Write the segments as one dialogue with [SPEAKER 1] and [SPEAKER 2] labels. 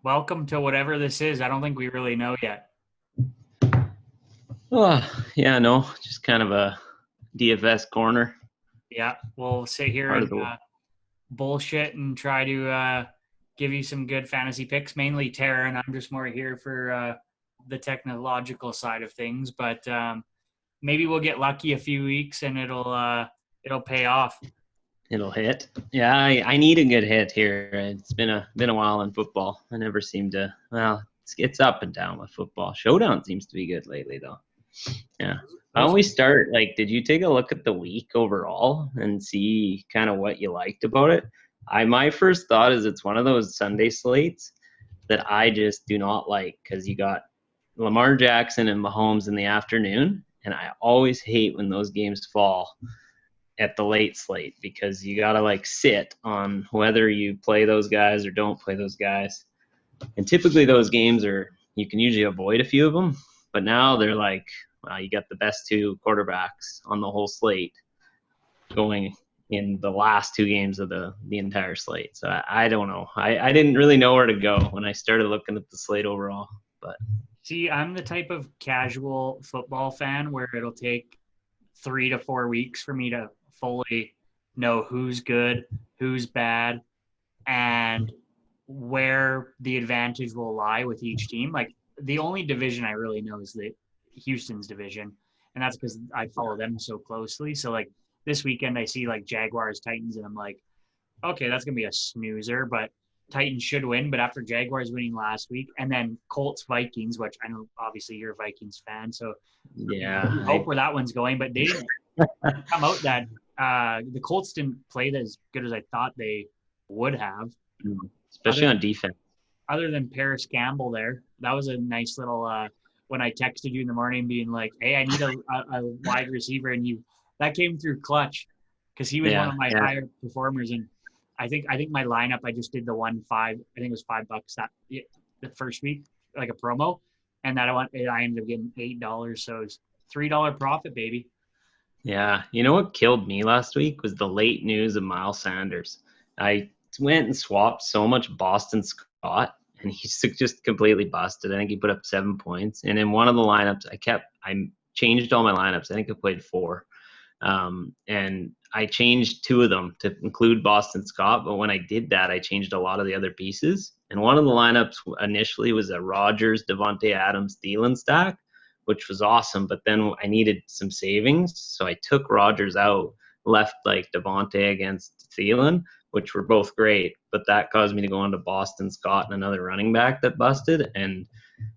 [SPEAKER 1] Welcome to whatever this is. I don't think we really know yet.
[SPEAKER 2] Oh, yeah, no, just kind of a DFS corner,
[SPEAKER 1] Yeah, we'll sit here
[SPEAKER 2] part
[SPEAKER 1] and
[SPEAKER 2] of the.
[SPEAKER 1] bullshit and try to give you some good fantasy picks. Mainly Tara, and I'm just more here for the technological side of things. But maybe we'll get lucky a few weeks and it'll pay off.
[SPEAKER 2] It'll hit. Yeah, I need a good hit here. It's been a while in football. I never seem to. Well, it's up and down with football. Showdown seems to be good lately, though. Yeah. I
[SPEAKER 1] Those
[SPEAKER 2] always start like, did you take a look at the week overall and see kind of what you liked about it? My first thought is it's one of those Sunday slates that I just do not like because you got Lamar Jackson and Mahomes in the afternoon, and I always hate when those games fall at the late slate because you got to like sit on whether you play those guys or don't play those guys. And typically those games are you can usually avoid a few of them, but now they're like you got the best two quarterbacks on the whole slate going in the last two games of the entire slate. So I don't know. I didn't really know where to go when I started looking at the slate overall. But
[SPEAKER 1] See, I'm the type of casual football fan where it'll take 3 to 4 weeks for me to fully know who's good, who's bad, and where the advantage will lie with each team. Like the only division I really know is the Houston's division, and that's because I follow them so closely. So like this weekend, I see like Jaguars Titans, and I'm like, okay, that's gonna be a snoozer, but Titans should win. But after Jaguars winning last week, and then Colts Vikings, which I know obviously you're a Vikings fan, so
[SPEAKER 2] yeah,
[SPEAKER 1] you hope where that one's going. But they didn't come out that the Colts didn't play as good as I thought they would have.
[SPEAKER 2] especially
[SPEAKER 1] Other
[SPEAKER 2] on defense.
[SPEAKER 1] other than Paris Campbell there. That was a nice little when I texted you in the morning being like, "Hey, I need a wide receiver," and you that came through clutch because he was one
[SPEAKER 2] Yeah,
[SPEAKER 1] of my
[SPEAKER 2] yeah,
[SPEAKER 1] higher performers. And I think my lineup I just did the 1 5. I think it was $5 that the first week like a promo, and that I ended up getting $8. So it's $3 profit, baby.
[SPEAKER 2] yeah. You know what killed me last week was the late news of Miles Sanders. I went and swapped so much Boston Scott, and he's just completely busted. I think he put up 7 points. And in one of the lineups, I changed all my lineups. I think I played four. And I changed two of them to include Boston Scott. But when I did that, I changed a lot of the other pieces. And one of the lineups initially was a Rodgers, Devontae Adams, Thielen stack, which was awesome. But then I needed some savings, so I took Rodgers out, left like Devontae against Thielen, which were both great. But that caused me to go on to Boston Scott and another running back that busted. And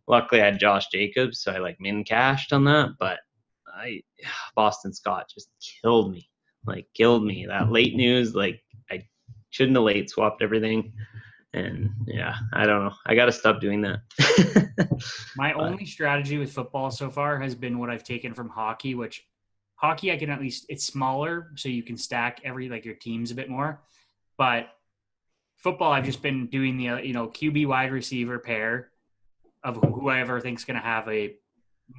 [SPEAKER 2] luckily, I had Josh Jacobs, so I like min cashed on that. But I Boston Scott just killed me. That late news, like I shouldn't have late swapped everything. And yeah, I don't know. I got to stop doing that.
[SPEAKER 1] My
[SPEAKER 2] But
[SPEAKER 1] only strategy with football so far has been what I've taken from hockey, which hockey I can at least it's smaller, so you can stack every like your teams a bit more. But football, I've just been doing the QB wide receiver pair of whoever thinks going to have a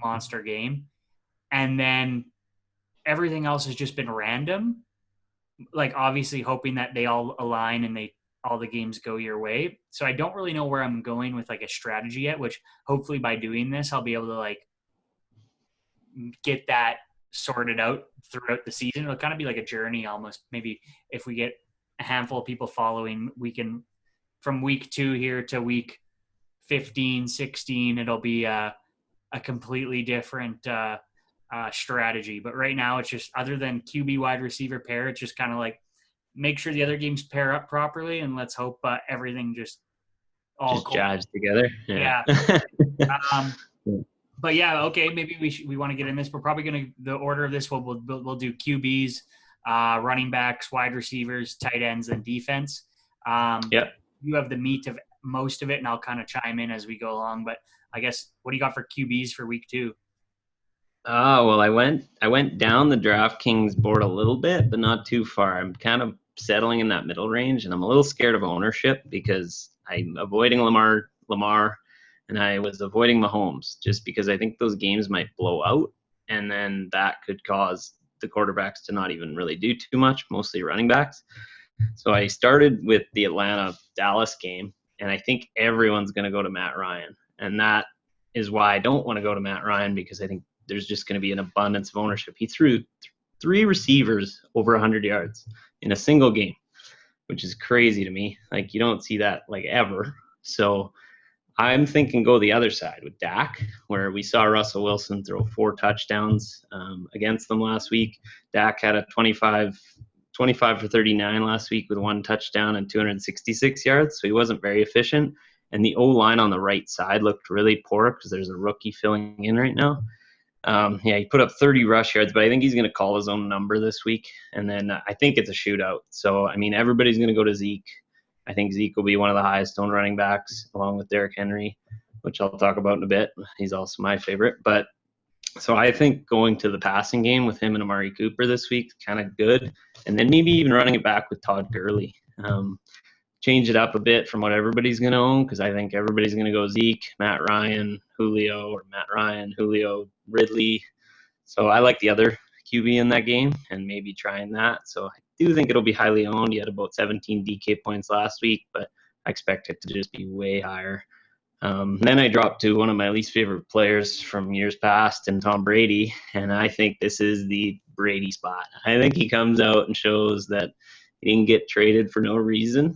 [SPEAKER 1] monster game, and then everything else has just been random. Like obviously hoping that they all align and they all the games go your way. So I don't really know where I'm going with like a strategy yet. Which hopefully by doing this, I'll be able to like get that sorted out throughout the season. It'll kind of be like a journey almost. Maybe if we get a handful of people following, we can from week 2 here to week 15, 16, it'll be a completely different strategy. But right now, it's just other than QB wide receiver pair, it's just kind of like make sure the other games pair up properly, and let's hope everything just all
[SPEAKER 2] just
[SPEAKER 1] cool.
[SPEAKER 2] jives together. Yeah.
[SPEAKER 1] Yeah. Um, but yeah, okay, maybe we want to get in this. We're probably gonna the order of this. We'll do QBs, running backs, wide receivers, tight ends, and defense.
[SPEAKER 2] Yep.
[SPEAKER 1] You have the meat of most of it, and I'll kind of chime in as we go along. But I guess what do you got for QBs for week 2?
[SPEAKER 2] Oh well, I went down the DraftKings board a little bit, but not too far. I'm kind of settling in that middle range, and I'm a little scared of ownership because I'm avoiding Lamar, and I was avoiding Mahomes just because I think those games might blow out, and then that could cause the quarterbacks to not even really do too much, mostly running backs. So I started with the Atlanta Dallas game, And I think everyone's going to go to Matt Ryan. And that is why I don't want to go to Matt Ryan, because I think there's just going to be an abundance of ownership. He threw 3 receivers over 100 yards in a single game, which is crazy to me. Like, you don't see that like ever. So I'm thinking go the other side with Dak, where we saw Russell Wilson throw 4 touchdowns against them last week. Dak had a 25 for 39 last week with 1 touchdown and 266 yards, so he wasn't very efficient. And the O-line on the right side looked really poor because there's a rookie filling in right now. He put up 30 rush yards, but I think he's going to call his own number this week. And then I think it's a shootout. So, I mean, everybody's going to go to Zeke. I think Zeke will be one of the highest owned running backs, along with Derrick Henry, which I'll talk about in a bit. He's also my favorite. But so I think going to the passing game with him and Amari Cooper this week, kind of good. And then maybe even running it back with Todd Gurley. Change it up a bit from what everybody's going to own, because I think everybody's going to go Zeke, Matt Ryan, Julio, or Matt Ryan, Julio, Ridley. So I like the other QB in that game and maybe trying that. So I do think it'll be highly owned. He had about 17 DK points last week, but I expect it to just be way higher. Then I dropped to one of my least favorite players from years past, and Tom Brady, and I think this is the Brady spot. I think he comes out and shows that he didn't get traded for no reason.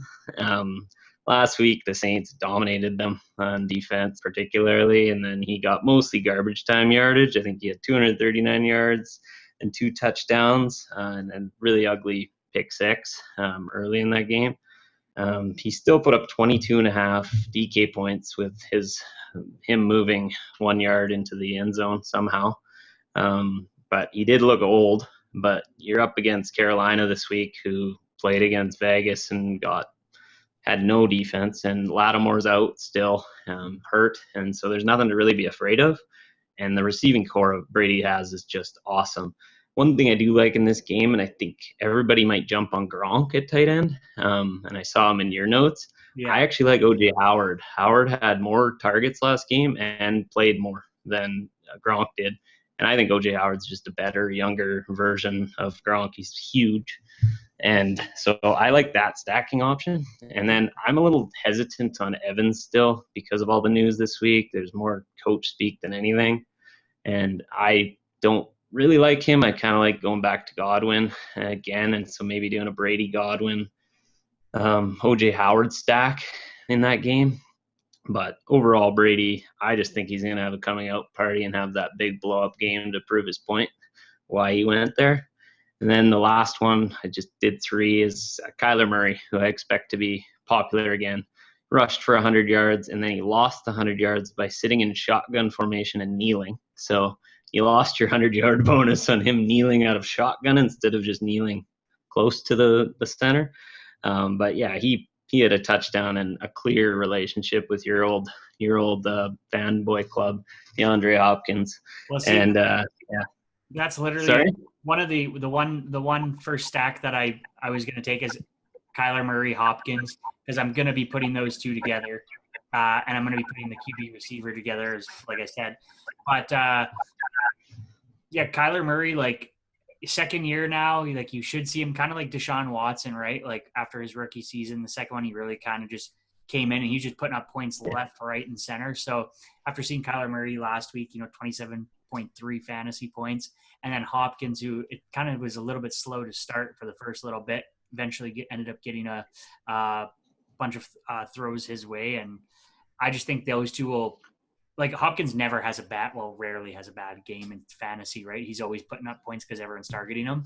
[SPEAKER 2] Last week, the Saints dominated them on defense particularly, and then he got mostly garbage time yardage. I think he had 239 yards and 2 touchdowns and really ugly pick 6 early in that game. He still put up 22.5 DK points with him moving 1 yard into the end zone somehow. But he did look old. But you're up against Carolina this week, who played against Vegas and had no defense, and Lattimore's out still, hurt, and so there's nothing to really be afraid of. And the receiving core of Brady has is just awesome. One thing I do like in this game, and I think everybody might jump on Gronk at tight end, and I saw him in your notes. Yeah. I actually like O.J. Howard. Howard had more targets last game and played more than Gronk did. And I think O.J. Howard's just a better, younger version of Gronk. He's huge. And so I like that stacking option. And then I'm a little hesitant on Evans still because of all the news this week. There's more coach speak than anything. And I don't really like him. I kind of like going back to Godwin again. And so maybe doing a Brady Godwin, O.J. Howard stack in that game. But overall, Brady, I just think he's going to have a coming out party and have that big blow up game to prove his point, why he went there. And then the last one, I just did 3, is Kyler Murray, who I expect to be popular again. Rushed for 100 yards, and then he lost the 100 yards by sitting in shotgun formation and kneeling. So you lost your 100-yard bonus on him kneeling out of shotgun instead of just kneeling close to the center. But yeah, he had a touchdown and a clear relationship with your old fanboy club, DeAndre Hopkins.
[SPEAKER 1] Well, see,
[SPEAKER 2] and
[SPEAKER 1] that's literally one of the one first stack that I was going to take is Kyler Murray Hopkins, because I'm going to be putting those two together, and I'm going to be putting the QB receiver together, as like I said. But yeah, Kyler Murray, like, second year now, like, you should see him kind of like Deshaun Watson, right? Like, after his rookie season, the second one, he really kind of just came in and he's just putting up points left, right, and center. So after seeing Kyler Murray last week, 27.3 fantasy points, and then Hopkins, who it kind of was a little bit slow to start for the first little bit, eventually ended up getting a bunch of throws his way. And I just think those two will, like, Hopkins rarely has a bad game in fantasy, right? He's always putting up points because everyone's targeting him.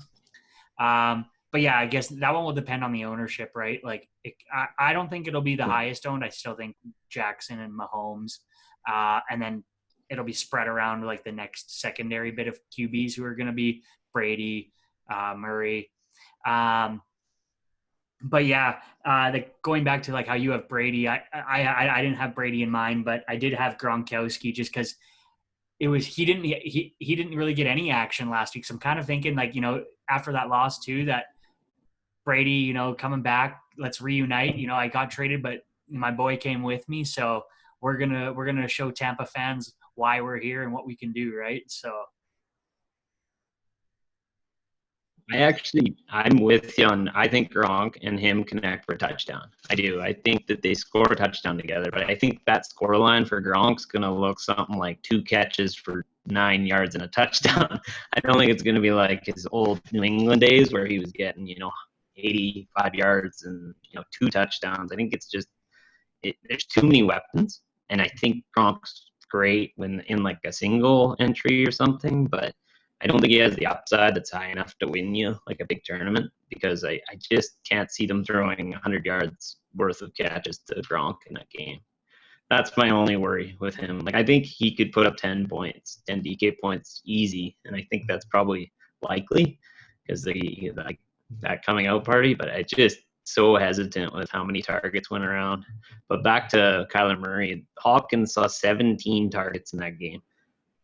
[SPEAKER 1] But yeah, I guess that one will depend on the ownership, right? Like, I don't think it'll be the highest owned. I still think Jackson and Mahomes, and then it'll be spread around like the next secondary bit of QBs who are going to be Brady, Murray. But yeah, going back to like how you have Brady, I didn't have Brady in mind, but I did have Gronkowski just because he didn't really get any action last week. So I'm kind of thinking, like, after that loss too, that Brady, coming back, let's reunite. I got traded, but my boy came with me, so we're gonna show Tampa fans why we're here and what we can do, right? So
[SPEAKER 2] I'm with you on. I think Gronk and him connect for a touchdown. I do. I think that they score a touchdown together, but I think that scoreline for Gronk's gonna look something like 2 catches for 9 yards and a touchdown. I don't think it's gonna be like his old New England days where he was getting 85 yards and 2 touchdowns. I think it's just there's too many weapons, and I think Gronk's great when in like a single entry or something, but I don't think he has the upside that's high enough to win you like a big tournament because I just can't see them throwing 100 yards worth of catches to Gronk in that game. That's my only worry with him. Like I think he could put up 10 points, 10 DK points easy, and I think that's probably likely because like that coming out party. But I just so hesitant with how many targets went around. But back to Kyler Murray, Hopkins saw 17 targets in that game.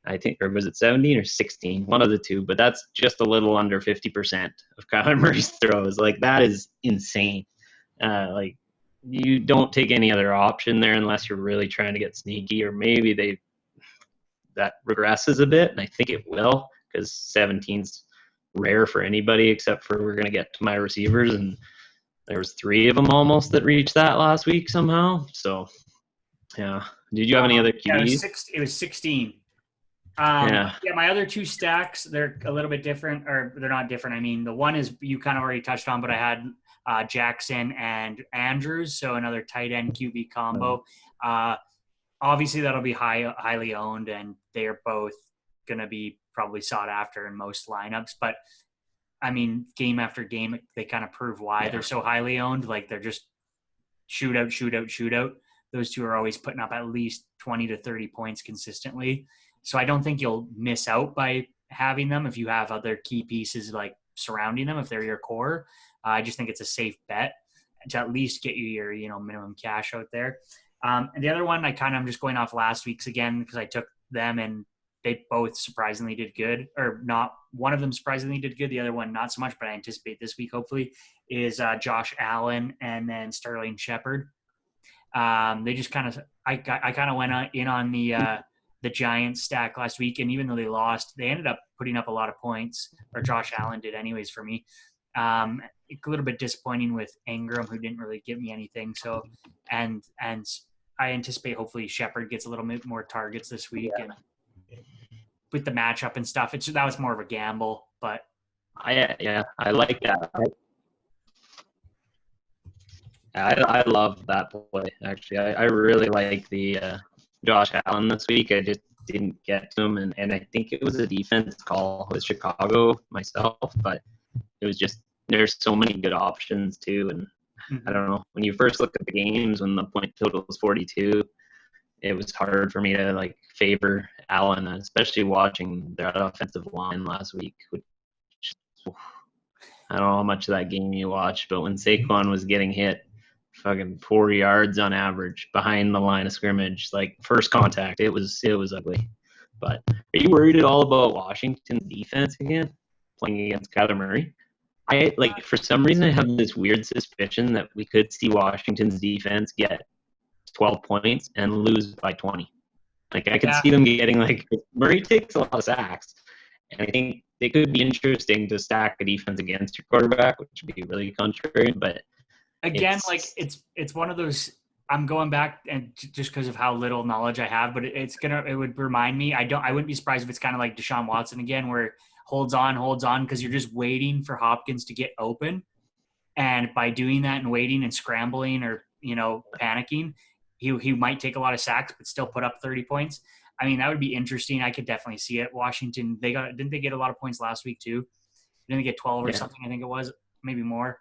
[SPEAKER 2] I think, or was it 17 or 16? One of the two, but that's just a little under 50% of Kyler Murray's throws. Like that is insane. Like you don't take any other option there unless you're really trying to get sneaky, or maybe that regresses a bit, and I think it will because 17's rare for anybody except for we're gonna get to my receivers, and there was 3 of them almost that reached that last week somehow. So yeah, did you have any other
[SPEAKER 1] Yeah,
[SPEAKER 2] QBs?
[SPEAKER 1] it was 16.
[SPEAKER 2] Yeah.
[SPEAKER 1] My other 2 stacks, they're a little bit different, or they're not different. I mean, the one is you kind of already touched on, but I had Jackson and Andrews, so another tight end QB combo. Obviously, that'll be highly owned, and they're both going to be probably sought after in most lineups. But, I mean, game after game, they kind of prove why they're so highly owned. Like, they're just shootout. Those 2 are always putting up at least 20 to 30 points consistently. So I don't think you'll miss out by having them if you have other key pieces like surrounding them, if they're your core. I just think it's a safe bet to at least get you your minimum cash out there. And the other one, I'm just going off last week's again because I took them and they both surprisingly did good, or not. One of them surprisingly did good, the other one not so much, but I anticipate this week hopefully is Josh Allen and then Sterling Shepard. They just I kind of went in on the Giants stack last week, and even though they lost, they ended up putting up a lot of points, or Josh Allen did anyways for me. A little bit disappointing with Ingram, who didn't really give me anything. So, and I anticipate hopefully Shepard gets a little bit more targets this week, and with the matchup and stuff, that was more of a gamble. But
[SPEAKER 2] I like that. I love that play actually. I really like the Josh Allen this week. I just didn't get to him, and I think it was a defense call with Chicago myself, but it was just there's so many good options too, and I don't know. When you first look at the games when the point total was 42, it was hard for me to like favor Allen, especially watching their offensive line last week. Which, I don't know how much of that game you watched, but when Saquon was getting hit, fucking 4 yards on average behind the line of scrimmage, like first contact, it was ugly. But are you worried at all about Washington's defense again playing against Kyler Murray? I like for some reason I have this weird suspicion that we could see Washington's defense get 12 points and lose by 20. Like I could see them getting like Murray takes a lot of sacks, and I think they could be interesting to stack a defense against your quarterback, which would be really contrary. But
[SPEAKER 1] again, it's one of those. I'm going back and just because of how little knowledge I have, but it would remind me. I wouldn't be surprised if it's kind of like Deshaun Watson again, where it holds on because you're just waiting for Hopkins to get open, and by doing that and waiting and scrambling or panicking, he might take a lot of sacks but still put up 30 points. I mean, that would be interesting. I could definitely see it. Washington, didn't they get a lot of points last week too? Didn't they get 12 or something? I think it was maybe more,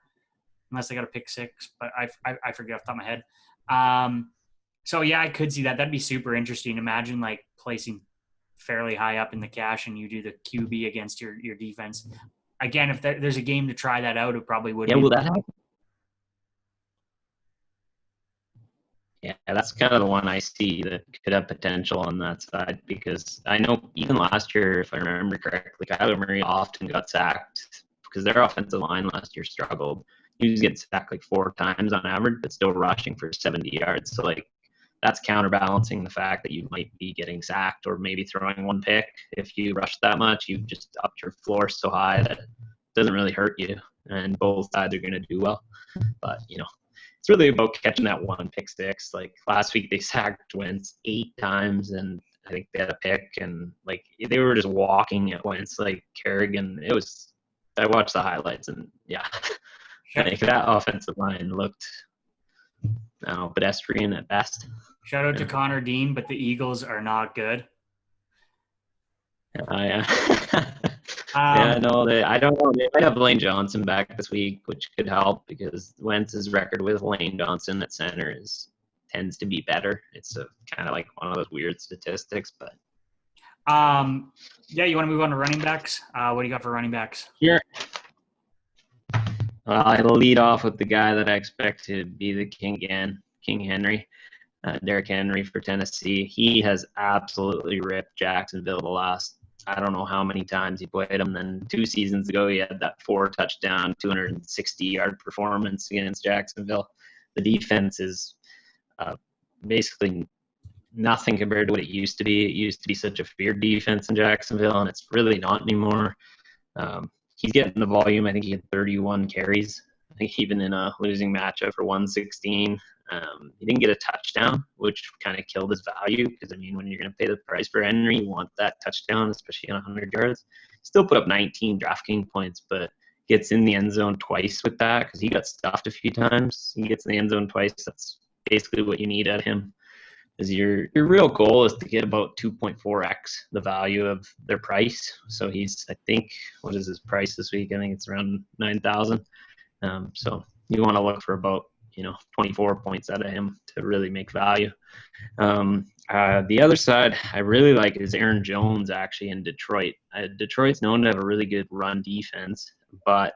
[SPEAKER 1] unless they got a pick 6. But I forget off the top of my head. So yeah, I could see that. That'd be super interesting. Imagine like placing fairly high up in the cash and you do the QB against your defense. Again, if there's a game to try that out, it probably would.
[SPEAKER 2] Yeah, will that happen? Yeah, that's kind of the one I see that could have potential on that side because I know even last year, if I remember correctly, Kyler Murray often got sacked because their offensive line last year struggled. He was getting sacked like 4 times on average, but still rushing for 70 yards. So like that's counterbalancing the fact that you might be getting sacked or maybe throwing 1 pick. If you rush that much, you just upped your floor so high that doesn't really hurt you, and both sides are going to do well. But it's really about catching that one pick six. Like last week, they sacked Wentz 8 times, and I think they had a pick, and like they were just walking at Wentz like Kerrigan. It was. I watched the highlights, and yeah, like that offensive line looked pedestrian at best.
[SPEAKER 1] Shout out to Connor Dean, but the Eagles are not good.
[SPEAKER 2] Yeah. I don't know. They might have Lane Johnson back this week, which could help because Wentz's record with Lane Johnson at center tends to be better. It's kind of like one of those weird statistics, but.
[SPEAKER 1] Yeah, you want to move on to running backs? What do you got for running backs?
[SPEAKER 2] Sure. Well, I'll lead off with the guy that I expect to be the king again, King Henry. Derrick Henry for Tennessee. He has absolutely ripped Jacksonville the last, I don't know how many times he played him. Then 2 seasons ago, he had that 4-touchdown, 260-yard performance against Jacksonville. The defense is basically nothing compared to what it used to be. It used to be such a feared defense in Jacksonville, and it's really not anymore. He's getting the volume. I think he had 31 carries. I think even in a losing matchup for 116. He didn't get a touchdown, which kind of killed his value because, I mean, when you're going to pay the price for Henry, you want that touchdown, especially on 100 yards. Still put up 19 DraftKings points, but gets in the end zone twice with that because he got stuffed a few times. He gets in the end zone twice. That's basically what you need out of him. Is your real goal is to get about 2.4x the value of their price. So he's, I think, what is his price this week? I think it's around 9,000. So you want to look for about 24 points out of him to really make value. The other side I really like is Aaron Jones actually in Detroit. Detroit's known to have a really good run defense, but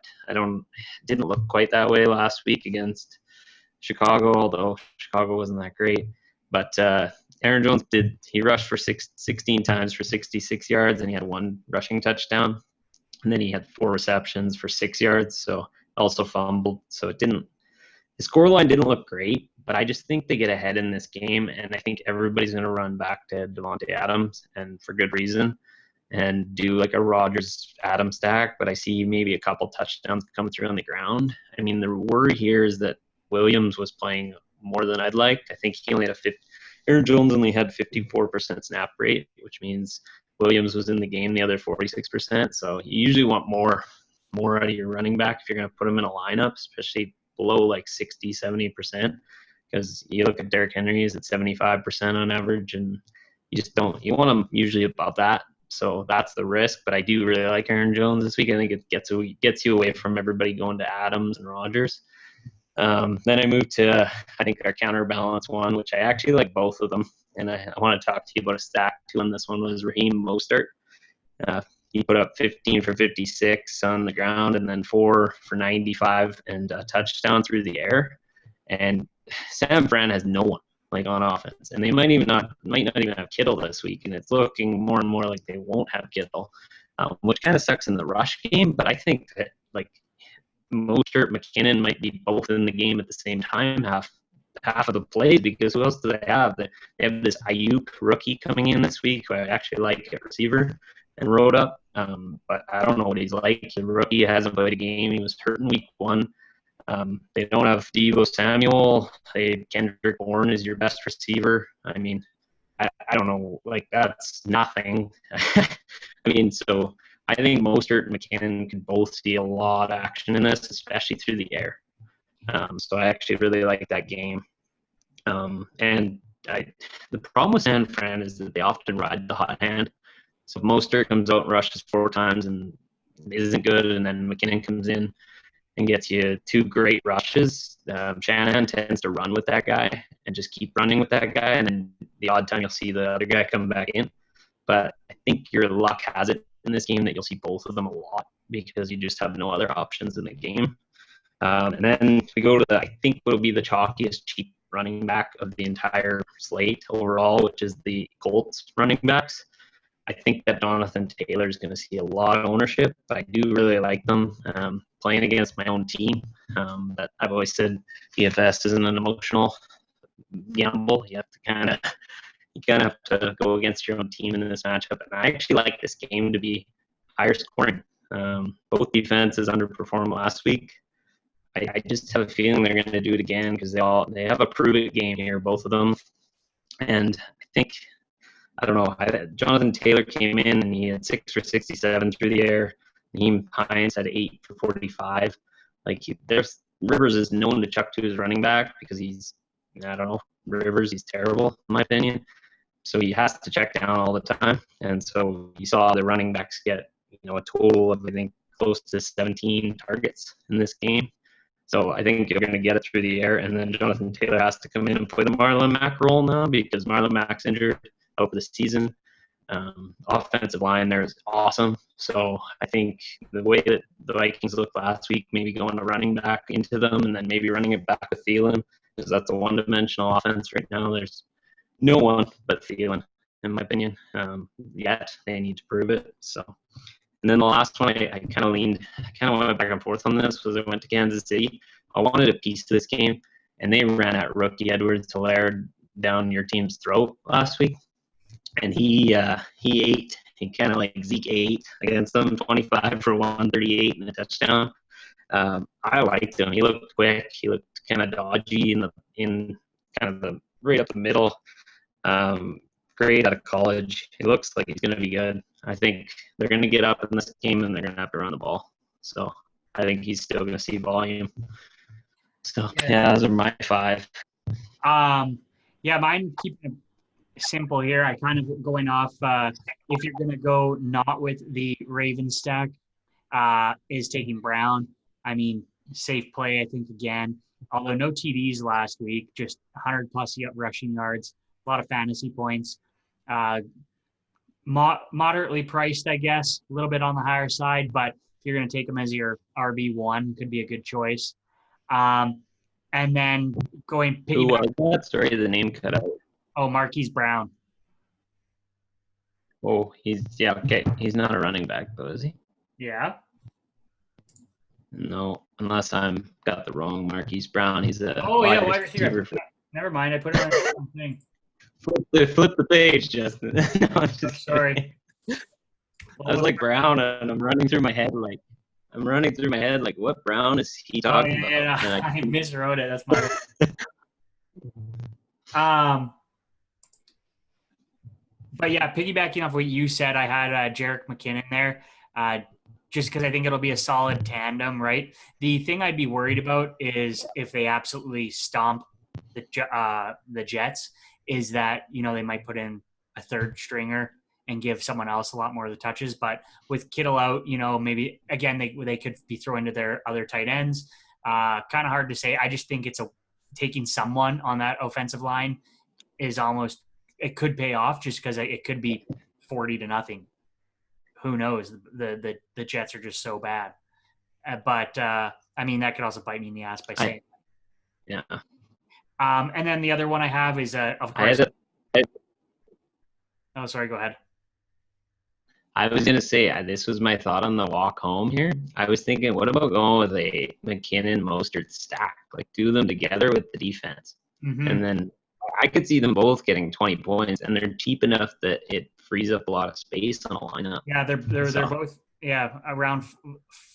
[SPEAKER 2] didn't look quite that way last week against Chicago, although Chicago wasn't that great. But Aaron Jones he rushed for 16 times for 66 yards, and he had 1 rushing touchdown. And then he had 4 receptions for 6 yards, so also fumbled. So his scoreline didn't look great, but I just think they get ahead in this game, and I think everybody's going to run back to Devontae Adams, and for good reason, and do like a Rodgers-Adams stack, but I see maybe a couple touchdowns come through on the ground. I mean, the worry here is that Williams was playing more than I'd like. I think he only had Aaron Jones only had 54% snap rate, which means Williams was in the game the other 46%. So you usually want more out of your running back if you're going to put him in a lineup, especially below like 60, 70%, because you look at Derrick Henry, he's at 75% on average, and you want him usually above that. So that's the risk, but I do really like Aaron Jones this week. I think it gets you away from everybody going to Adams and Rodgers. Then I moved to, I think, our counterbalance one, which I actually like both of them. And I want to talk to you about a stack too. And this one was Raheem Mostert. He put up 15 for 56 on the ground and then 4 for 95 and a touchdown through the air. And San Fran has no one like on offense. And they might not even have Kittle this week. And it's looking more and more like they won't have Kittle, which kind of sucks in the rush game. But I think that like Mostert, McKinnon might be both in the game at the same time, half of the plays, because who else do they have? They have this Ayuk rookie coming in this week who I actually like at receiver and wrote up. But I don't know what he's like. The rookie hasn't played a game. He was hurt in week 1. They don't have Deebo Samuel. Kendrick Bourne is your best receiver. I mean, I don't know. Like, that's nothing. I mean, so I think Mostert and McKinnon can both see a lot of action in this, especially through the air. So I actually really like that game. And the problem with San Fran is that they often ride the hot hand. So Mostert comes out and rushes 4 times and isn't good, and then McKinnon comes in and gets you 2 great rushes. Shanahan tends to run with that guy and just keep running with that guy, and then the odd time you'll see the other guy come back in. But I think your luck has it in this game that you'll see both of them a lot because you just have no other options in the game. And then we go to I think what will be the chalkiest cheap running back of the entire slate overall, which is the Colts running backs. I think that Jonathan Taylor is going to see a lot of ownership. But I do really like them playing against my own team. But I've always said DFS isn't an emotional gamble. You kind of have to go against your own team in this matchup. And I actually like this game to be higher scoring. Both defenses underperformed last week. I just have a feeling they're going to do it again because they have a prove-it game here, both of them. And I think, I don't know, Jonathan Taylor came in and he had 6 for 67 through the air. Naheem Hines had 8 for 45. Rivers is known to chuck to his running back because I don't know, Rivers, he's terrible in my opinion. So he has to check down all the time. And so you saw the running backs get, a total of, I think, close to 17 targets in this game. So I think you're going to get it through the air. And then Jonathan Taylor has to come in and play the Marlon Mack role now because Marlon Mack's injured out for the season. Offensive line there is awesome. So I think the way that the Vikings looked last week, maybe going to running back into them and then maybe running it back with Thielen, because that's a one-dimensional offense right now. There's no one but Thielen, in my opinion. Yet they need to prove it. So, and then the last one, I kind of went back and forth on this was I went to Kansas City. I wanted a piece to this game, and they ran at rookie Edwards-Helaire down your team's throat last week. And he ate. He kind of like Zeke ate against them, 25 for 138 and a touchdown. I liked him. He looked quick. He looked kind of dodgy in kind of the right up the middle. Great out of college. He looks like he's going to be good. I think they're going to get up in this game and they're going to have to run the ball. So I think he's still going to see volume. So yeah, those are my 5.
[SPEAKER 1] Yeah, mine keeping it simple here. I kind of going off if you're going to go not with the Ravens stack, is taking Brown. I mean, safe play, I think, again. Although no TDs last week, just 100-plus rushing yards, a lot of fantasy points. Moderately priced, I guess, a little bit on the higher side, but if you're going to take him as your RB1, could be a good choice. And then going piggyback.
[SPEAKER 2] Who was that? Sorry, the name cut out.
[SPEAKER 1] Oh, Marquise Brown.
[SPEAKER 2] Oh, okay. He's not a running back, though, is he?
[SPEAKER 1] Yeah.
[SPEAKER 2] No, unless I'm got the wrong Marquise Brown. He's a
[SPEAKER 1] wide receiver. Never mind, I put it on the wrong thing.
[SPEAKER 2] Flip the page, Justin. No, I'm just
[SPEAKER 1] sorry.
[SPEAKER 2] I was like Brown, and I'm running through my head like, what Brown is he talking about?
[SPEAKER 1] Yeah, I miswrote it. That's my. But yeah, piggybacking off what you said, I had Jerick McKinnon there, just because I think it'll be a solid tandem, right? The thing I'd be worried about is if they absolutely stomp the Jets, is that they might put in a third stringer and give someone else a lot more of the touches. But with Kittle out, maybe again they could be throwing to their other tight ends. Kind of hard to say. I just think taking someone on that offensive line is almost. It could pay off just because it could be 40-0. Who knows? The Jets are just so bad. But I mean, that could also bite me in the ass by saying.
[SPEAKER 2] Yeah.
[SPEAKER 1] And then the other one I have is of course. Oh, sorry. Go ahead.
[SPEAKER 2] I was gonna say this was my thought on the walk home here. I was thinking, what about going with a McKinnon Mostert stack? Like do them together with the defense, and then. I could see them both getting 20 points, and they're cheap enough that it frees up a lot of space on a lineup.
[SPEAKER 1] Yeah, they're both around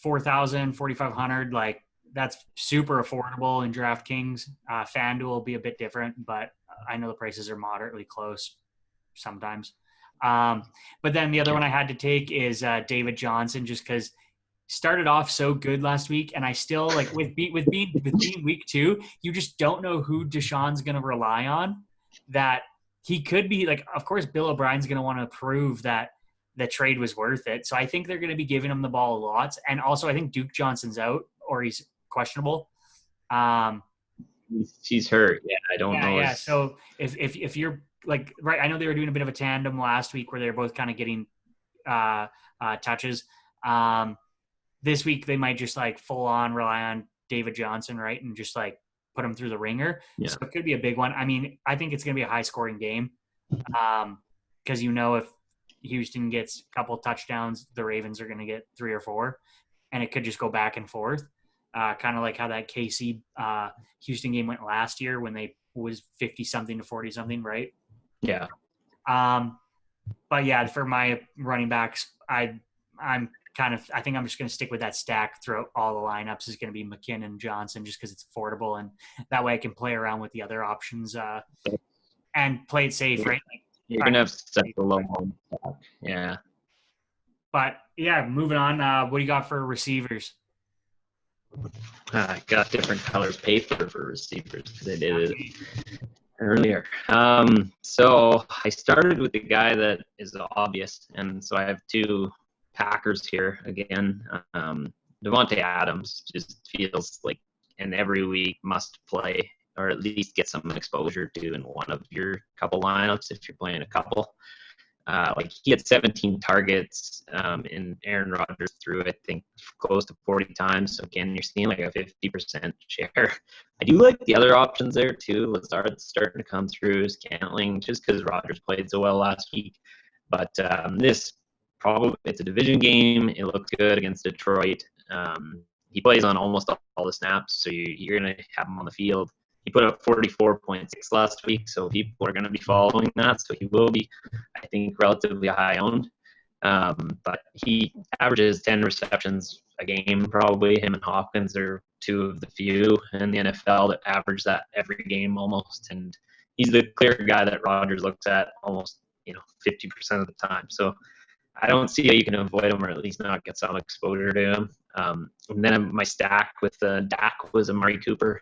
[SPEAKER 1] 4,000, 4,500. Like that's super affordable in DraftKings. FanDuel will be a bit different, but I know the prices are moderately close sometimes. But then the other one I had to take is David Johnson, just because started off so good last week, and I still like with being week 2, you just don't know who Deshaun's going to rely on. That he could be like, of course, Bill O'Brien's going to want to prove that the trade was worth it. So I think they're going to be giving him the ball lots, and also I think Duke Johnson's out or he's questionable.
[SPEAKER 2] He's hurt. Yeah, I don't know.
[SPEAKER 1] Yeah. So if you're like right, I know they were doing a bit of a tandem last week where they were both kind of getting touches. This week they might just like full on rely on David Johnson, right, and just like put him through the ringer.
[SPEAKER 2] Yeah.
[SPEAKER 1] So it could be a big one. I mean, I think it's going to be a high scoring game because if Houston gets a couple touchdowns, the Ravens are going to get 3 or 4, and it could just go back and forth, kind of like how that KC Houston game went last year when they was 50-something to 40-something, right?
[SPEAKER 2] Yeah.
[SPEAKER 1] But yeah, for my running backs, I'm kind I think I'm just going to stick with that stack throughout all the lineups is going to be McKinnon, Johnson, just because it's affordable. And that way I can play around with the other options and play it safe, right?
[SPEAKER 2] You're going to have such a low home stack. Yeah.
[SPEAKER 1] But yeah, moving on. What do you got for receivers?
[SPEAKER 2] I got different color paper for receivers because I did it earlier. So I started with the guy that is obvious, and so I have two Packers here again. Devontae Adams just feels like an every week must play, or at least get some exposure to in one of your couple lineups if you're playing a couple. Like he had 17 targets, and Aaron Rodgers threw, I think, close to 40 times. So again, you're seeing like a 50% share. I do like the other options there too. Lazard's starting to come through, Scantling, just because Rodgers played so well last week. But this probably, it's a division game. It looks good against Detroit. He plays on almost all the snaps, so you're going to have him on the field. He put up 44.6 last week, so people are going to be following that. So he will be, I think, relatively high owned. But he averages 10 receptions a game, probably. Him and Hopkins are two of the few in the NFL that average that every game almost. And he's the clear guy that Rodgers looks at almost, 50% of the time. So I don't see how you can avoid him or at least not get some exposure to him. And then my stack with Dak was Amari Cooper,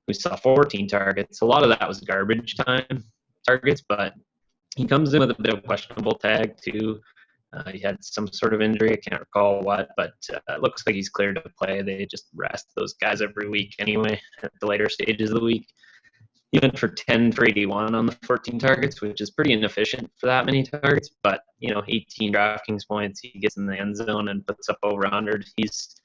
[SPEAKER 2] who saw 14 targets. A lot of that was garbage time targets, but he comes in with a bit of questionable tag too. He had some sort of injury. I can't recall what, but it looks like he's cleared to play. They just rest those guys every week anyway at the later stages of the week. He went for 10 for 81 on the 14 targets, which is pretty inefficient for that many targets. But, 18 DraftKings points. He gets in the end zone and puts up over 100. He's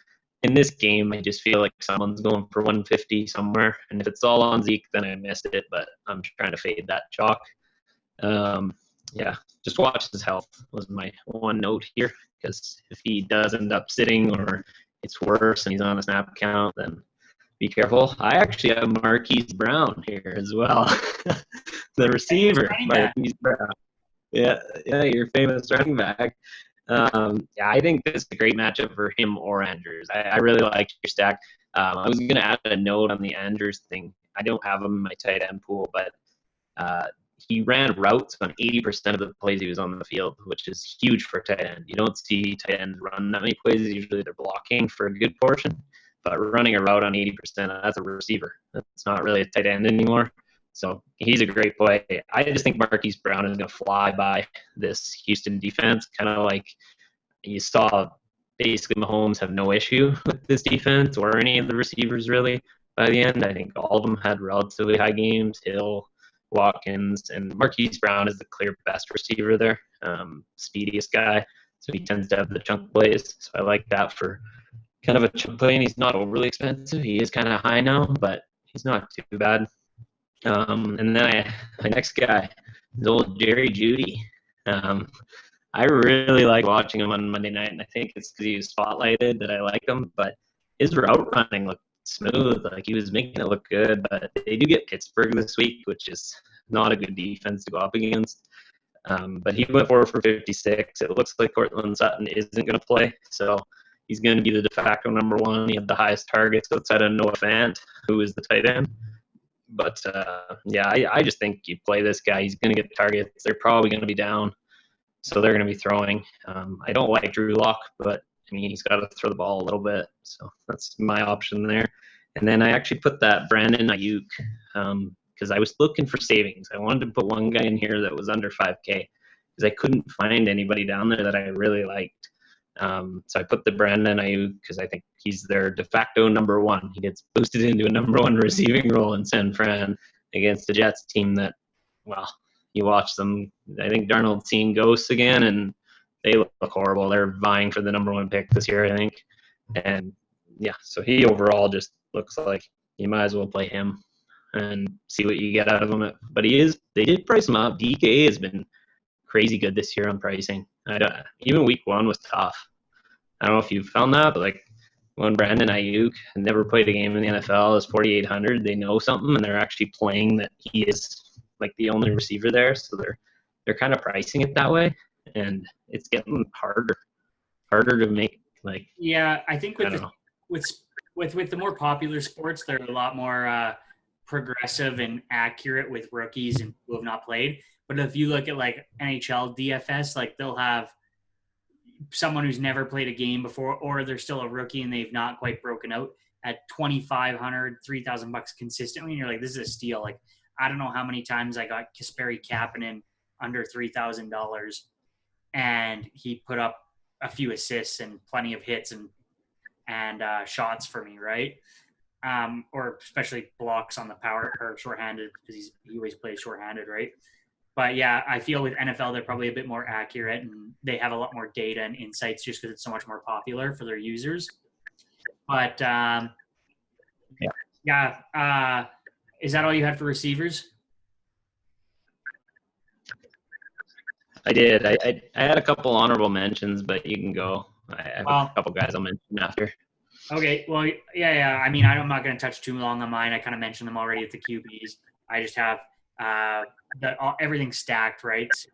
[SPEAKER 2] in this game, I just feel like someone's going for 150 somewhere. And if it's all on Zeke, then I missed it. But I'm trying to fade that chalk. Just watch his health was my one note here. Because if he does end up sitting or it's worse and he's on a snap count, then be careful. I actually have Marquise Brown here as well. The receiver, Marquise Brown. Yeah, your famous running back. I think this is a great matchup for him or Andrews. I really like your stack. I was going to add a note on the Andrews thing. I don't have him in my tight end pool, but he ran routes on 80% of the plays he was on the field, which is huge for tight end. You don't see tight ends run that many plays. Usually they're blocking for a good portion. But running a route on 80%, that's a receiver. That's not really a tight end anymore. So he's a great play. I just think Marquise Brown is going to fly by this Houston defense, kind of like you saw basically Mahomes have no issue with this defense or any of the receivers really by the end. I think all of them had relatively high games, Hill, Watkins, and Marquise Brown is the clear best receiver there, speediest guy. So he tends to have the chunk plays. So I like that for kind of a chunk play, and he's not overly expensive. He is kind of high now, but he's not too bad. And then my next guy is old Jerry Jeudy. I really like watching him on Monday night, and I think it's because he was spotlighted that I like him, but his route running looked smooth. Like he was making it look good, but they do get Pittsburgh this week, which is not a good defense to go up against. But he went 4 for 56. It looks like Cortland Sutton isn't going to play, so he's going to be the de facto number one. He had the highest targets outside of Noah Fant, who is the tight end. But, I just think you play this guy. He's going to get targets. They're probably going to be down, so they're going to be throwing. I don't like Drew Lock, but, he's got to throw the ball a little bit. So that's my option there. And then I actually put that Brandon Ayuk because I was looking for savings. I wanted to put one guy in here that was under 5K because I couldn't find anybody down there that I really liked. So I put the Brandon Ayuk because I think he's their de facto number one. He gets boosted into a number one receiving role in San Fran against the Jets team that, you watch them. I think Darnold's seeing ghosts again, and they look horrible. They're vying for the number one pick this year, I think. And, so he overall just looks like you might as well play him and see what you get out of him. But they did price him up. DK has been crazy good this year on pricing. Even week one was tough. I don't know if you found that, but when Brandon Ayuk never played a game in the NFL is 4,800, they know something and they're actually playing that he is the only receiver there. So they're kind of pricing it that way, and it's getting harder to make Like,
[SPEAKER 1] Yeah, I think
[SPEAKER 2] I don't know.
[SPEAKER 1] with the more popular sports, they're a lot more progressive and accurate with rookies and who have not played. But if you look at like NHL, DFS, like they'll have someone who's never played a game before, or they're still a rookie and they've not quite broken out at 2,500, $3,000 consistently. And you're like, this is a steal. Like, I don't know how many times I got Kasperi Kapanen under $3,000 and he put up a few assists and plenty of hits and shots for me, right? Or especially blocks on the power or shorthanded because he always plays shorthanded, right? But yeah, I feel with NFL they're probably a bit more accurate and they have a lot more data and insights just because it's so much more popular for their users. But yeah, is that all you had for receivers?
[SPEAKER 2] I did. I had a couple honorable mentions, but you can go. I have a couple guys I'll mention after.
[SPEAKER 1] Okay. Well, yeah. I mean, I'm not going to touch too long on mine. I kind of mentioned them already at the QBs. I just have everything stacked, right? So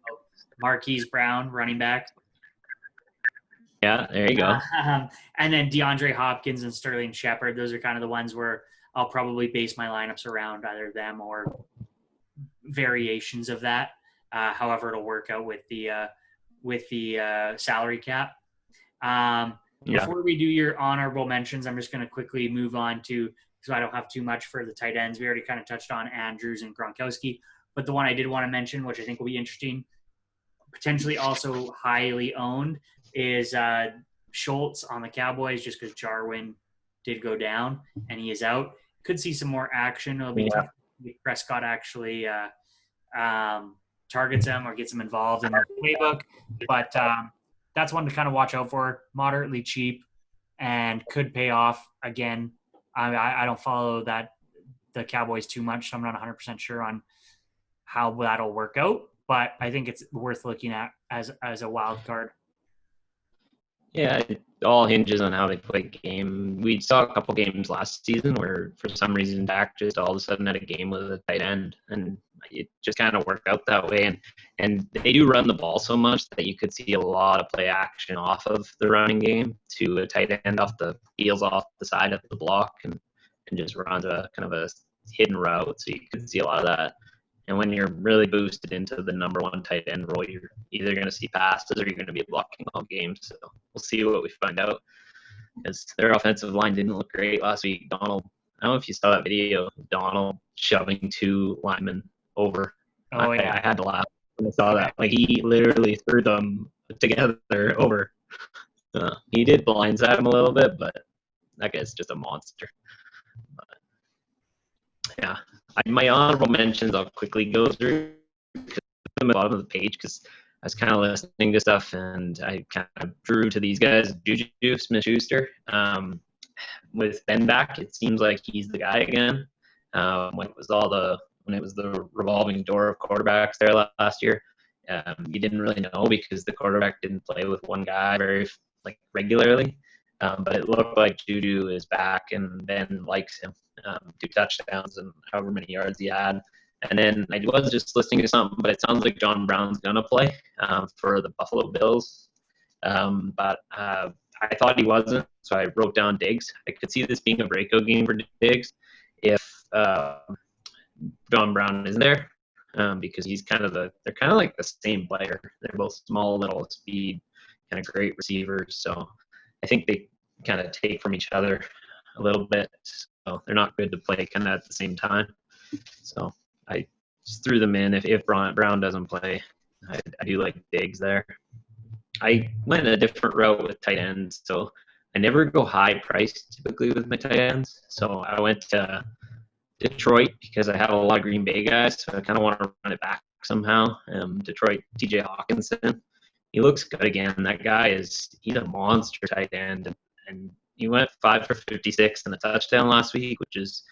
[SPEAKER 1] Marquise Brown, running back.
[SPEAKER 2] Yeah, there you go.
[SPEAKER 1] And then DeAndre Hopkins and Sterling Shepard. Those are kind of the ones where I'll probably base my lineups around either them or variations of that. However, it'll work out with the salary cap. Before we do your honorable mentions, I'm just going to quickly move on to, so I don't have too much for the tight ends. We already kind of touched on Andrews and Gronkowski, but the one I did want to mention, which I think will be interesting, potentially also highly owned, is Schultz on the Cowboys, just because Jarwin did go down and he is out. Could see some more action. It'll be tough if Prescott actually targets him or gets him involved in the playbook, but that's one to kind of watch out for. Moderately cheap and could pay off. Again, I don't follow the Cowboys too much, so I'm not 100% sure on how that'll work out, but I think it's worth looking at as a wild card.
[SPEAKER 2] Yeah, it all hinges on how they play the game. We saw a couple games last season where, for some reason, Dak just all of a sudden had a game with a tight end, and it just kind of worked out that way. And they do run the ball so much that you could see a lot of play action off of the running game to a tight end off the heels off the side of the block and just runs a kind of a hidden route. So you could see a lot of that. And when you're really boosted into the number one tight end role, you're either going to see passes or you're going to be blocking all games. So we'll see what we find out. Because their offensive line didn't look great last week. Donald, I don't know if you saw that video, Donald shoving two linemen over.
[SPEAKER 1] Oh, yeah.
[SPEAKER 2] I had to laugh when I saw that. Like, he literally threw them together over. He did blindside him a little bit, but that guy's just a monster. But, yeah. My honorable mentions I'll quickly go through because I'm at the bottom of the page because I was kind of listening to stuff and I kind of drew to these guys. Juju Smith-Schuster. With Ben back, it seems like he's the guy again. When it was the revolving door of quarterbacks there last year, you didn't really know because the quarterback didn't play with one guy very regularly. But it looked like Juju is back and Ben likes him. 2 touchdowns and however many yards he had. And then I was just listening to something, but it sounds like John Brown's going to play for the Buffalo Bills. But I thought he wasn't, so I wrote down Diggs. I could see this being a breakout game for Diggs if John Brown is there because he's they're kind of like the same player. They're both small, little speed, kind of great receivers. So I think they kind of take from each other a little bit. So they're not good to play kind of at the same time. So I just threw them in. If Brown doesn't play, I do like Diggs there. I went a different route with tight ends. So I never go high price typically with my tight ends. So I went to Detroit because I have a lot of Green Bay guys. So I kind of want to run it back somehow. Detroit, TJ Hawkinson. He looks good again. That guy he's a monster tight end. And he went 5 for 56 and a touchdown last week, which is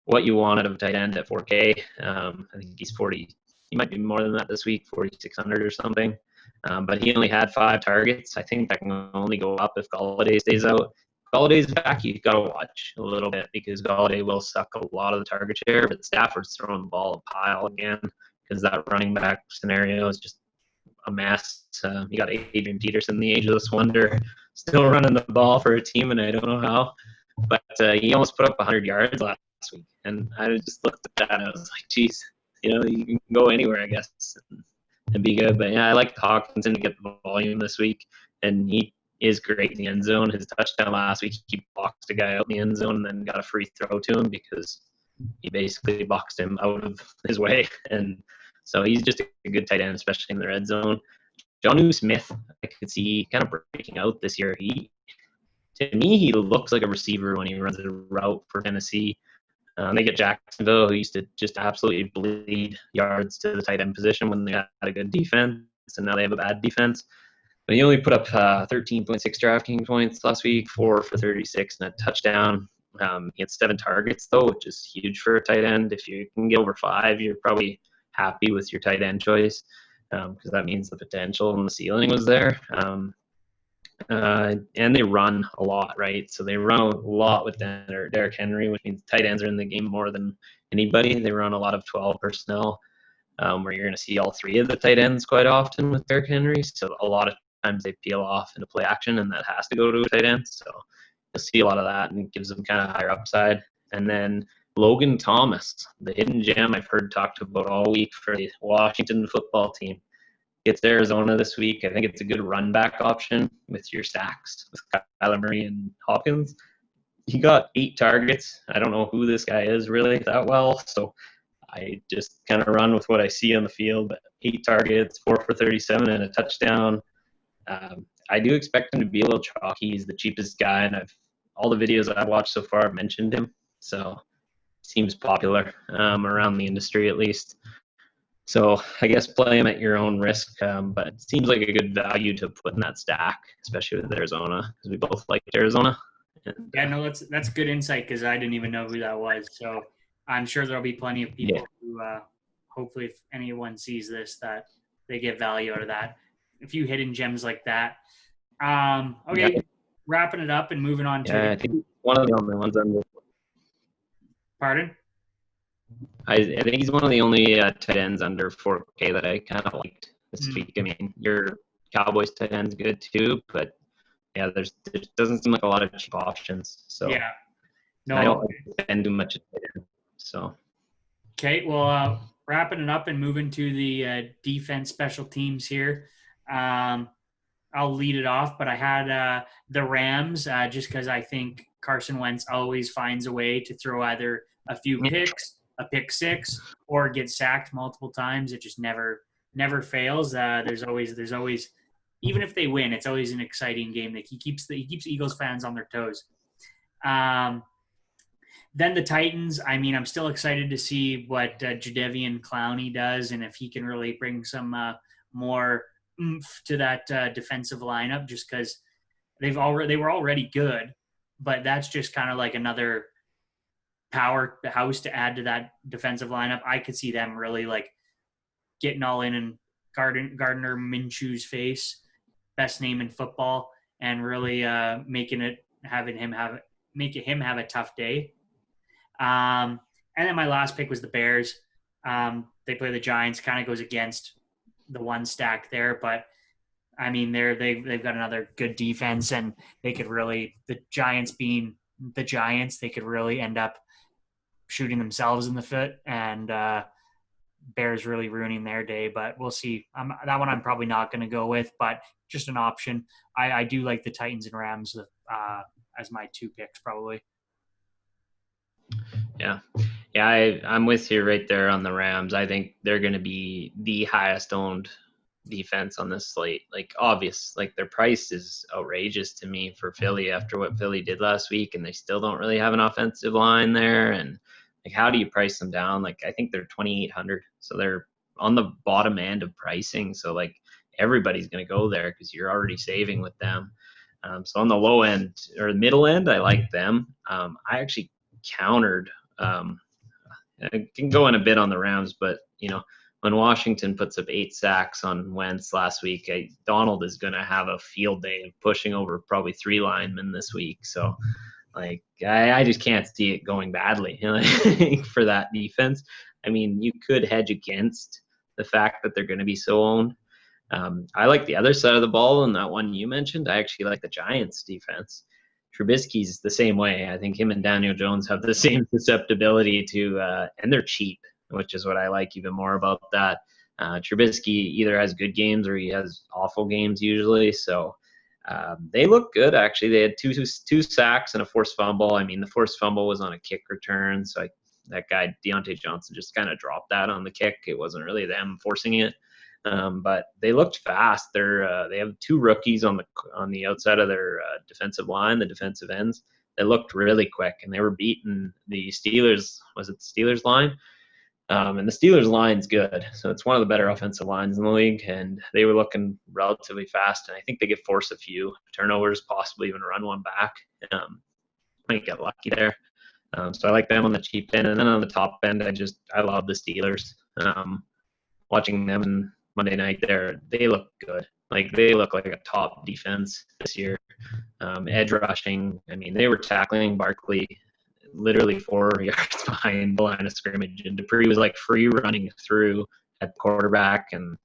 [SPEAKER 2] what you wanted of a tight end at 4K. I think he's 40. He might be more than that this week, 4,600 or something. But he only had 5 targets. I think that can only go up if Galladay stays out. If Galladay's back, you've got to watch a little bit because Galladay will suck a lot of the target share, but Stafford's throwing the ball a pile again because that running back scenario is just a mess. You got Adrian Peterson, the ageless wonder, still running the ball for a team, and I don't know how. But he almost put up 100 yards last week, and I just looked at that and I was like, geez, you can go anywhere, I guess, and be good. But yeah, I like Hawkinson to get the volume this week, and he is great in the end zone. His touchdown last week, he boxed a guy out in the end zone and then got a free throw to him because he basically boxed him out of his way. And so he's just a good tight end, especially in the red zone. Jonnu Smith, I could see kind of breaking out this year. To me, he looks like a receiver when he runs a route for Tennessee. They get Jacksonville, who used to just absolutely bleed yards to the tight end position when they had a good defense, and now they have a bad defense. But he only put up 13.6 DraftKings points last week, 4 for 36 and a touchdown. He had 7 targets, though, which is huge for a tight end. If you can get over 5, you're probably happy with your tight end choice because that means the potential and the ceiling was there. And they run a lot, right? So they run a lot with Derrick Henry, which means tight ends are in the game more than anybody. They run a lot of 12 personnel, where you're going to see all 3 of the tight ends quite often with Derrick Henry. So a lot of times they peel off into play action, and that has to go to a tight end. So you'll see a lot of that, and it gives them kind of higher upside. And then Logan Thomas, the hidden gem I've heard talked about all week for the Washington football team. Gets to Arizona this week. I think it's a good run back option with your stacks with Kyler Murray and Hopkins. He got 8 targets. I don't know who this guy is really that well, so I just kind of run with what I see on the field. But 8 targets, 4 for 37 and a touchdown. I do expect him to be a little chalky. He's the cheapest guy, and all the videos I've watched so far have mentioned him, so seems popular around the industry at least. So I guess play him at your own risk, but it seems like a good value to put in that stack, especially with Arizona, because we both liked Arizona. And,
[SPEAKER 1] yeah, no, that's good insight because I didn't even know who that was. So I'm sure there'll be plenty of people who, hopefully, if anyone sees this, that they get value out of that. A few hidden gems like that. Okay, wrapping it up and moving on to.
[SPEAKER 2] I think one of the only ones under.
[SPEAKER 1] Pardon?
[SPEAKER 2] I think he's one of the only tight ends under 4K that I kind of liked this week. I mean, your Cowboys tight end's good too, but yeah, there doesn't seem like a lot of cheap options. So
[SPEAKER 1] yeah, no,
[SPEAKER 2] I don't like to spend too much. So
[SPEAKER 1] okay, well, wrapping it up and moving to the defense special teams here. I'll lead it off, but I had the Rams just because I think Carson Wentz always finds a way to throw either a few picks, a pick 6, or get sacked multiple times. It just never fails. There's always, even if they win, it's always an exciting game. That he keeps Eagles fans on their toes. Then the Titans. I mean, I'm still excited to see what Jadeveon Clowney does, and if he can really bring some more oomph to that defensive lineup. Just because they were already good, but that's just kind of like another powerhouse to add to that defensive lineup. I could see them really like getting all in Gardner Minshew's face, best name in football, and really making him have a tough day. And then my last pick was the Bears. They play the Giants, kind of goes against the one stack there, but I mean they've got another good defense, and they could really, the Giants being the Giants, they could really end up shooting themselves in the foot, and Bears really ruining their day. But we'll see. That one I'm probably not going to go with, but just an option. I do like the Titans and Rams as my 2 picks probably.
[SPEAKER 2] Yeah, I'm with you right there on the Rams. I think they're going to be the highest owned defense on this slate. Like, obvious, like their price is outrageous to me for Philly after what Philly did last week, and they still don't really have an offensive line there. And like, how do you price them down? Like, I think they're 2,800, so they're on the bottom end of pricing. So like, everybody's going to go there because you're already saving with them. So on the low end or middle end, I like them. I actually countered. I can go in a bit on the Rams, but when Washington puts up 8 sacks on Wentz last week, Donald is going to have a field day of pushing over probably 3 linemen this week. So, like, I just can't see it going badly for that defense. I mean, you could hedge against the fact that they're going to be so owned, I like the other side of the ball, and that one you mentioned. I actually like the Giants' defense. Trubisky's the same way. I think him and Daniel Jones have the same susceptibility to, and they're cheap, which is what I like even more about that. Trubisky either has good games or he has awful games usually. So they look good, actually. They had two sacks and a forced fumble. I mean, the forced fumble was on a kick return. So that guy, Deontay Johnson, just kind of dropped that on the kick. It wasn't really them forcing it. But they looked fast. They have two rookies on the outside of their defensive line, the defensive ends. They looked really quick, and they were beating the Steelers. Was it the Steelers line? And the Steelers line's good, so it's one of the better offensive lines in the league. And they were looking relatively fast, and I think they could force a few turnovers, possibly even run one back. Might get lucky there. So I like them on the cheap end, and then on the top end, I love the Steelers. Watching them in Monday night they look good. Like they look like a top defense this year. Edge rushing. I mean, they were tackling Barkley literally 4 yards behind the line of scrimmage, and Dupree was like free running through at the quarterback, and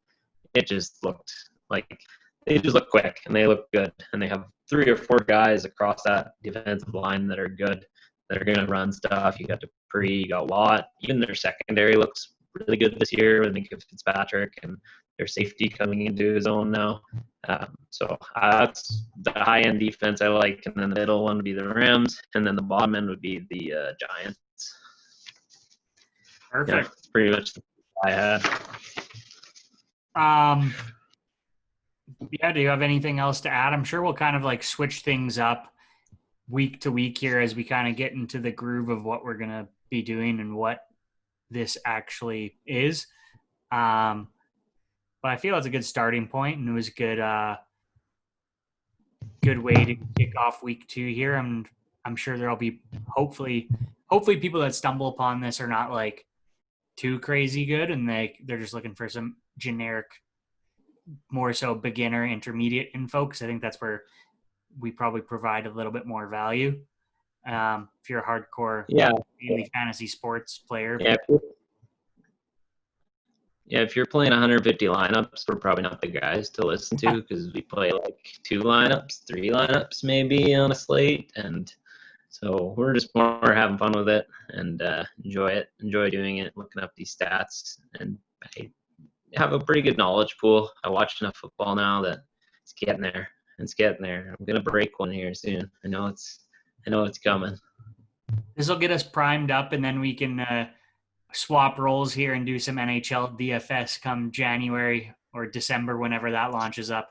[SPEAKER 2] it just looked like they just look quick and they look good. And they have 3 or 4 guys across that defensive line that are good, that are going to run stuff. You got Dupree, you got Watt. Even their secondary looks really good this year. I think of Fitzpatrick and their safety coming into his own now. So that's the high-end defense I like, and then the middle one would be the Rams, and then the bottom end would be the Giants.
[SPEAKER 1] Perfect.
[SPEAKER 2] Yeah, pretty much the I had.
[SPEAKER 1] Yeah, do you have anything else to add? I'm sure we'll kind of like switch things up week to week here as we kind of get into the groove of what we're going to be doing and what this actually is. But I feel it's a good starting point, and it was a good way to kick off week 2 here. I'm sure there'll be hopefully people that stumble upon this are not like too crazy good, and they're just looking for some generic, more so beginner, intermediate info, because I think that's where we probably provide a little bit more value. If you're a hardcore daily fantasy sports player.
[SPEAKER 2] Yeah, if you're playing 150 lineups, we're probably not the guys to listen to, because we play like 2 lineups, 3 lineups maybe on a slate. And so we're just more having fun with it and enjoy doing it, looking up these stats. And I have a pretty good knowledge pool. I watch enough football now that it's getting there. I'm going to break one here soon. I know it's coming.
[SPEAKER 1] This will get us primed up, and then we can swap roles here and do some NHL DFS come January or December, whenever that launches up.